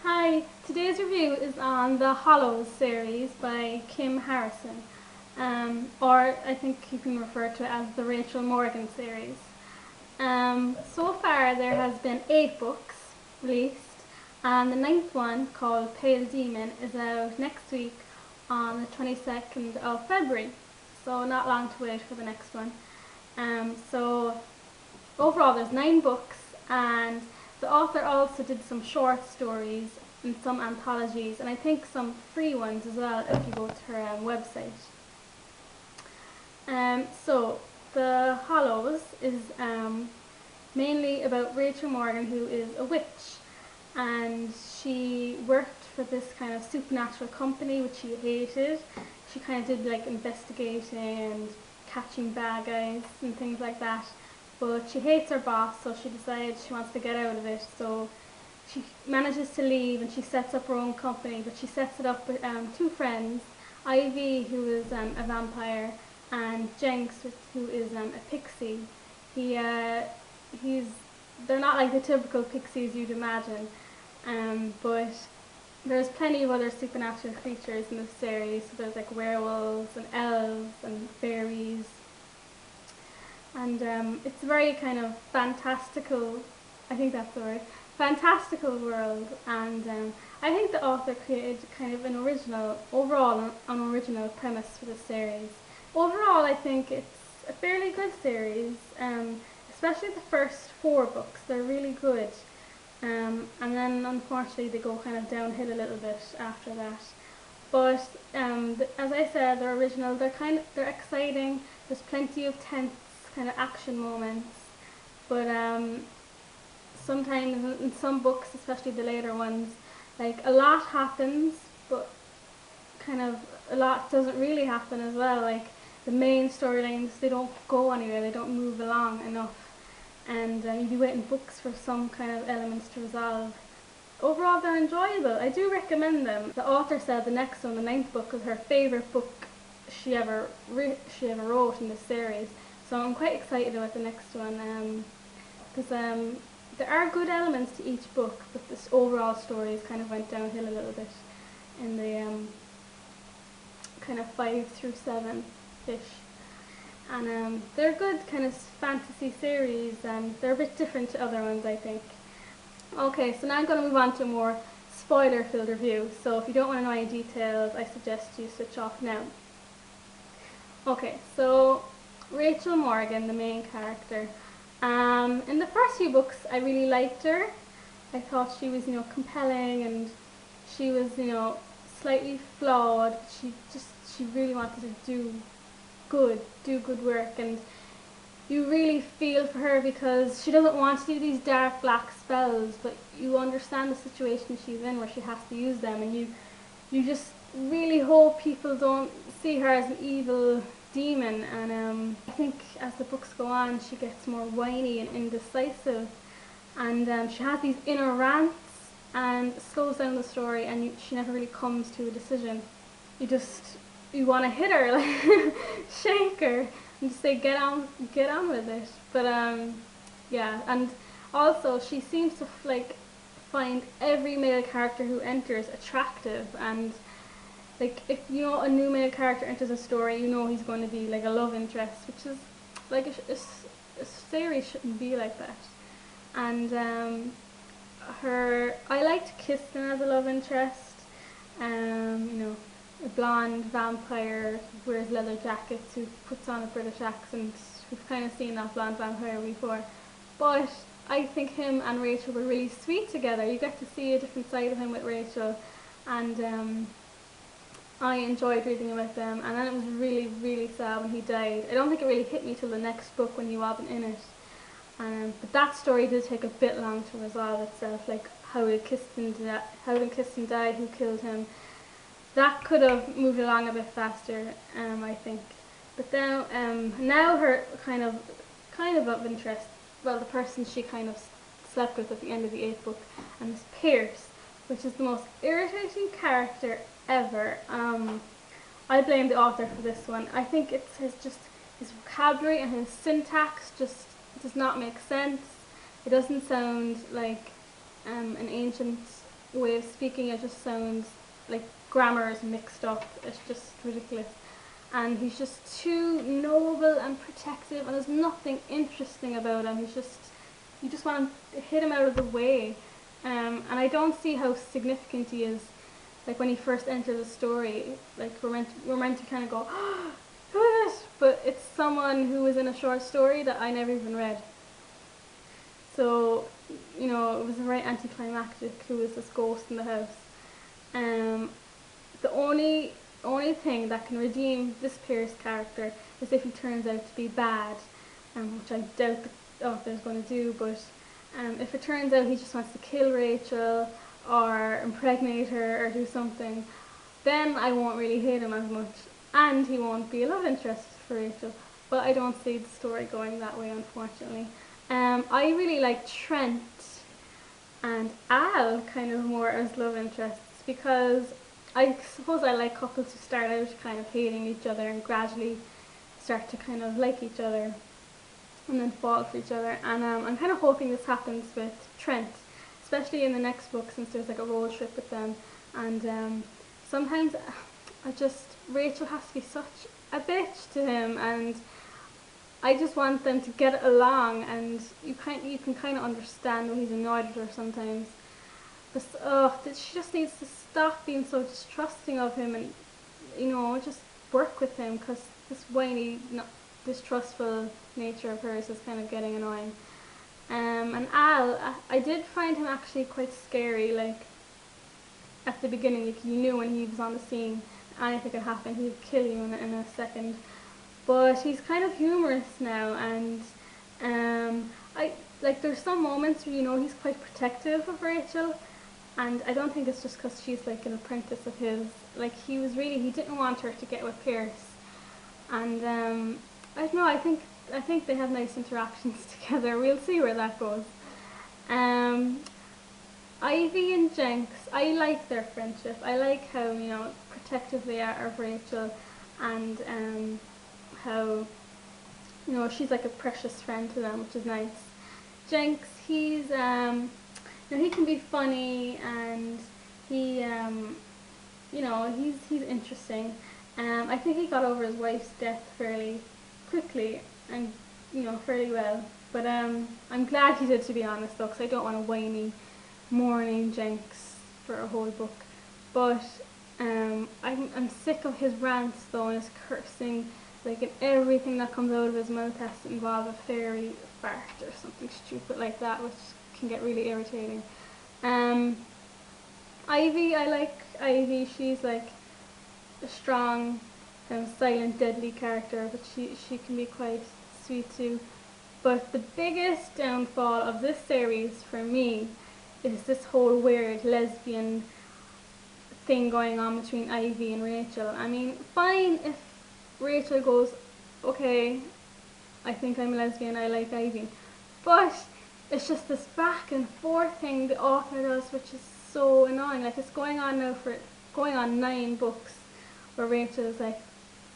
Hi, today's review is on the Hollows series by Kim Harrison, or I think you can refer to it as the Rachel Morgan series. So far there has been 8 books released, and the ninth one, called Pale Demon, is out next week on the 22nd of February, so not long to wait for the next one. So overall there's 9 books, and the author also did some short stories and some anthologies, and I think some free ones as well if you go to her website. So The Hollows is mainly about Rachel Morgan, who is a witch, and she worked for this kind of supernatural company which she hated. She kind of did like investigating and catching bad guys and things like that, but she hates her boss, so she decides she wants to get out of it. So she manages to leave and she sets up her own company, but she sets it up with 2 friends, Ivy, who is a vampire, and Jenks, who is a pixie. He he's They're not like the typical pixies you'd imagine, but there's plenty of other supernatural creatures in this series. So there's like werewolves and elves and fairies, and it's a very kind of fantastical, I think that's the word, fantastical world. And I think the author created kind of an original premise for the series. Overall, I think it's a fairly good series, especially the first 4 books. They're really good, and then unfortunately they go kind of downhill a little bit after that. But as I said, they're original. They're exciting. There's plenty of tense kind of action moments, but sometimes in some books, especially the later ones, like a lot happens, but kind of a lot doesn't really happen as well. Like the main storylines, they don't go anywhere. They don't move along enough, and you'd be waiting books for some kind of elements to resolve. Overall, they're enjoyable. I do recommend them. The author said the next one, the 9th book, is her favourite book she ever wrote in this series. So I'm quite excited about the next one, because there are good elements to each book, but this overall stories kind of went downhill a little bit in the kind of 5 through 7-ish. And they're good kind of fantasy series, and they're a bit different to other ones, I think. Okay, so now I'm going to move on to a more spoiler-filled review, so if you don't want to know any details, I suggest you switch off now. Okay, so Rachel Morgan, the main character. In the first few books, I really liked her. I thought she was, compelling, and she was, slightly flawed. She really wanted to do good work, and you really feel for her because she doesn't want to do these dark black spells, but you understand the situation she's in where she has to use them, and you just really hope people don't see her as an evil demon. And I think as the books go on, she gets more whiny and indecisive, and she has these inner rants, and it slows down the story, and she never really comes to a decision. You want to hit her, like shake her, and just say get on with it. But yeah, and also she seems to like find every male character who enters attractive, and like if a new male character enters a story, he's going to be like a love interest, which is like a series shouldn't be like that. And I liked Kirsten as a love interest. A blonde vampire who wears leather jackets, who puts on a British accent. We've kind of seen that blonde vampire before. But I think him and Rachel were really sweet together. You get to see a different side of him with Rachel, and I enjoyed reading about them. And then it was really, really sad when he died. I don't think it really hit me till the next book when he wasn't in it. But that story did take a bit long to resolve itself. Like how did Kirsten die? Who killed him? That could have moved along a bit faster, I think. But then now her kind of interest. Well, the person she kind of slept with at the end of the 8th book, and is Pierce, which is the most irritating character ever. I blame the author for this one. I think it's his vocabulary and his syntax just does not make sense. It doesn't sound like an ancient way of speaking. It just sounds like grammar is mixed up. It's just ridiculous. And he's just too noble and protective, and there's nothing interesting about him. You just want to hit him out of the way. And I don't see how significant he is. Like when he first enters the story, like we're meant to kind of go, oh, who is it? But it's someone who was in a short story that I never even read. So, you know, it was very anticlimactic. Who was this ghost in the house? The only thing that can redeem this Pierce character is if he turns out to be bad, which I doubt the author's going to do. But if it turns out he just wants to kill Rachel or impregnate her or do something, then I won't really hate him as much, and he won't be a love interest for Rachel. But I don't see the story going that way, unfortunately. I really like Trent and Al kind of more as love interests, because I suppose I like couples who start out kind of hating each other and gradually start to kind of like each other and then fall for each other. And I'm kind of hoping this happens with Trent, especially in the next book, since there's like a road trip with them. And sometimes Rachel has to be such a bitch to him, and I just want them to get along, and you can kind of understand when he's annoyed with her sometimes. But she just needs to stop being so distrusting of him, and just work with him, because this whiny, distrustful nature of hers is kind of getting annoying. And Al, I did find him actually quite scary. Like at the beginning, like, you knew when he was on the scene, anything could happen. He'd kill you in a second. But he's kind of humorous now, and there's some moments where he's quite protective of Rachel, and I don't think it's just because she's like an apprentice of his. Like he didn't want her to get with Pierce, and I don't know. I think they have nice interactions together. We'll see where that goes. Ivy and Jenks, I like their friendship. I like how protective they are of Rachel, and how she's like a precious friend to them, which is nice. Jenks, he can be funny, and he's interesting. I think he got over his wife's death fairly quickly and fairly well. But I'm glad he did, to be honest, though, because I don't want a whiny mourning Jenks for a whole book. But I'm sick of his rants though, and his cursing. Like, and everything that comes out of his mouth has to involve a fairy fart or something stupid like that, which can get really irritating. Ivy, I like Ivy. She's like a strong, silent, deadly character, but she can be quite sweet too. But the biggest downfall of this series for me is this whole weird lesbian thing going on between Ivy and Rachel. I mean, fine if Rachel goes, okay, I think I'm a lesbian, I like Ivy. But it's just this back and forth thing the author does, which is so annoying. Like, it's going on now going on 9 books where Rachel is like,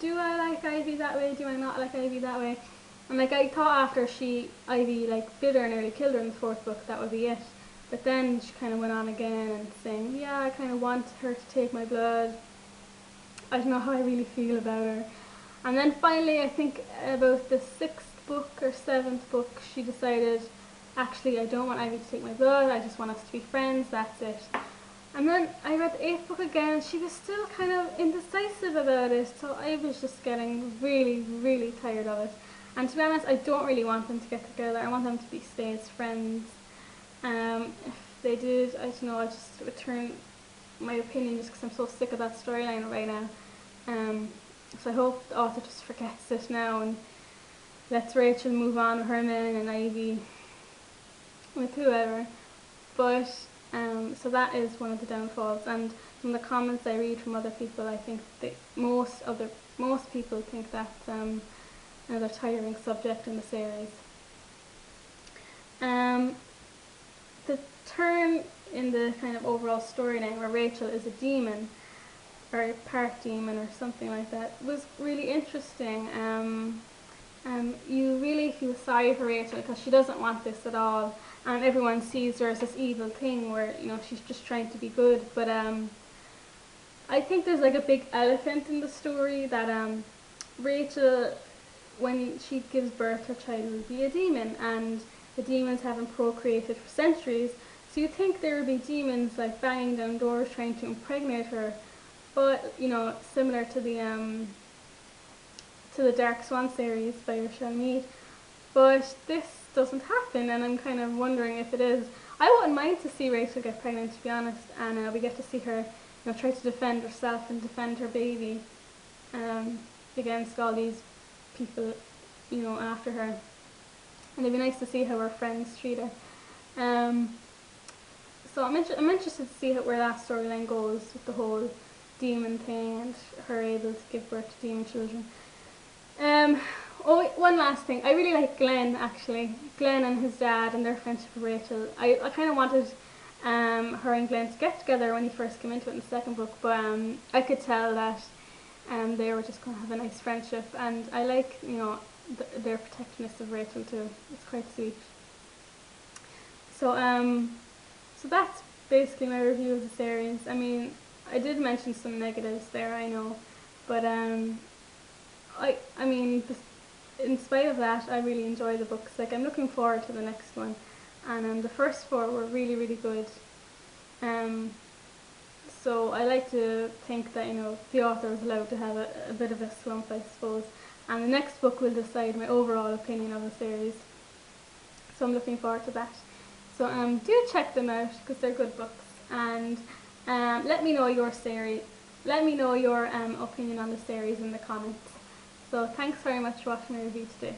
do I like Ivy that way? Do I not like Ivy that way? And like, I thought after Ivy like bit her and nearly killed her in the 4th book, that would be it. But then she kind of went on again and saying, yeah, I kind of want her to take my blood. I don't know how I really feel about her. And then finally, I think about the 6th book or 7th book, she decided, actually, I don't want Ivy to take my blood, I just want us to be friends, that's it. And then I read the 8th book again, and she was still kind of indecisive about it, so I was just getting really, really tired of it. And to be honest, I don't really want them to get together. I want them to stay as friends. If they did, I don't know, I just would turn my opinion, just because I'm so sick of that storyline right now. So I hope the author just forgets it now and lets Rachel move on with her men and Ivy with whoever. But so that is one of the downfalls. And from the comments I read from other people, I think that most people think that's another tiring subject in the series. The turn in the kind of overall storyline where Rachel is a demon, or a part demon or something like that, was really interesting. You really feel sorry for Rachel because she doesn't want this at all, and everyone sees her as this evil thing where, you know, she's just trying to be good. But I think there's like a big elephant in the story that Rachel, when she gives birth, her child will be a demon, and the demons haven't procreated for centuries. So you think there would be demons like banging down doors trying to impregnate her, but you know, similar to the Dark Swan series by Rochelle Mead. But this doesn't happen, and I'm kind of wondering if it is. I wouldn't mind to see Rachel get pregnant, to be honest, and we get to see her, you know, try to defend herself and defend her baby against all these people, you know, after her. And it'd be nice to see how her friends treat her. So I'm interested to see where that storyline goes with the whole demon thing and her able to give birth to demon children. One last thing. I really like Glenn, actually. Glenn and his dad and their friendship with Rachel. I kind of wanted her and Glenn to get together when he first came into it in the second book, but I could tell that they were just going to have a nice friendship, and I like, you know, their protectiveness of Rachel too. It's quite sweet. So so that's basically my review of the series. I mean, I did mention some negatives there, I know, but I mean, in spite of that, I really enjoy the books. Like, I'm looking forward to the next one, and the first four were really, really good. So I like to think that, you know, the author was allowed to have a bit of a slump, I suppose, and the next book will decide my overall opinion of the series. So I'm looking forward to that. So do check them out because they're good books, and let me know your series. Let me know your opinion on the series in the comments. So thanks very much for watching my review today.